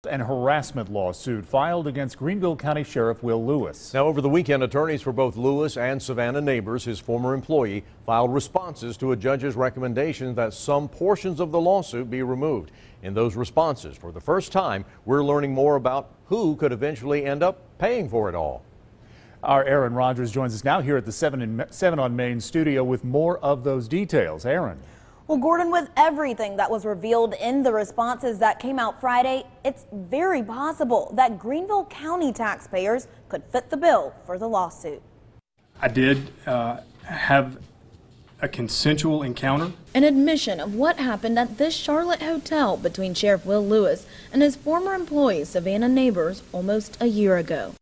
An harassment lawsuit filed against Greenville County Sheriff Will Lewis. Now, over the weekend, attorneys for both Lewis and Savannah Neighbors, his former employee, filed responses to a judge's recommendation that some portions of the lawsuit be removed. In those responses, for the first time, we're learning more about who could eventually end up paying for it all. Our Aaron Rogers joins us now here at the 7 on Main studio with more of those details. Aaron. Well, Gordon, with everything that was revealed in the responses that came out Friday, it's very possible that Greenville County taxpayers could fit the bill for the lawsuit. I did have a consensual encounter. An admission of what happened at this Charlotte hotel between Sheriff Will Lewis and his former employee Savannah Neighbors almost a year ago.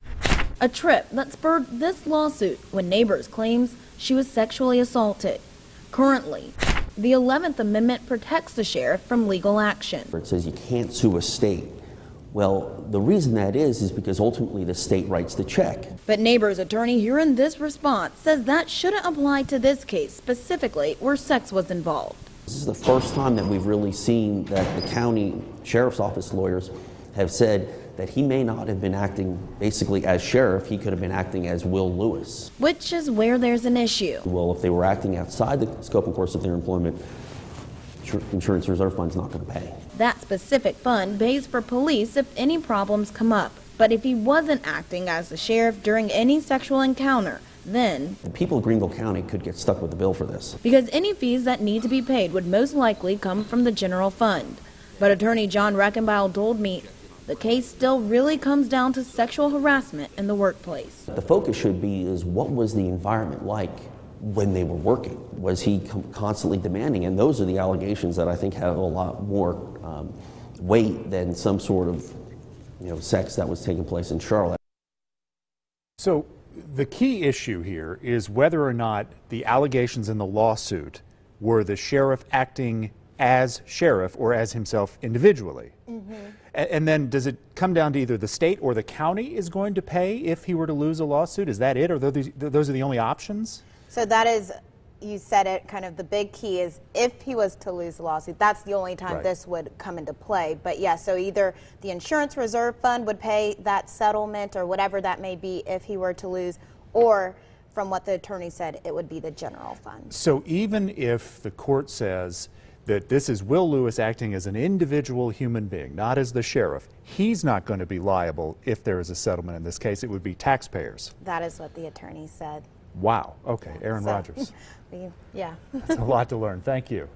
A trip that spurred this lawsuit when Neighbors claims she was sexually assaulted. Currently, the 11th Amendment protects the sheriff from legal action. It says you can't sue a state. Well, the reason that is because ultimately the state writes the check. But Neighbors' attorney here in this response says that shouldn't apply to this case, specifically where sex was involved. This is the first time that we've really seen that the county sheriff's office lawyers have said that he may not have been acting basically as sheriff, he could have been acting as Will Lewis. Which is where there's an issue. Well, if they were acting outside the scope and course of their employment, insurance reserve fund's not going to pay. That specific fund pays for police if any problems come up. But if he wasn't acting as the sheriff during any sexual encounter, then the people of Greenville County could get stuck with the bill for this. Because any fees that need to be paid would most likely come from the general fund. But attorney John Reckenbile told me the case still really comes down to sexual harassment in the workplace. The focus should be is what was the environment like when they were working? Was he constantly demanding? And those are the allegations that I think have a lot more weight than some sort of sex that was taking place in Charlotte. So the key issue here is whether or not the allegations in the lawsuit were the sheriff acting as sheriff or as himself individually. And then does it come down to either the state or the county is going to pay if he were to lose a lawsuit? Is that it, or those are the only options? So that is, you said it, kind of the big key is if he was to lose the lawsuit, that's the only time this would come into play. But yeah, so either the insurance reserve fund would pay that settlement or whatever that may be if he were to lose, or from what the attorney said, it would be the general fund. So even if the court says that this is Will Lewis acting as an individual human being, not as the sheriff, he's not going to be liable if there is a settlement in this case. It would be taxpayers. That is what the attorney said. Wow. Okay, Aaron Rogers. Yeah. That's a lot to learn. Thank you.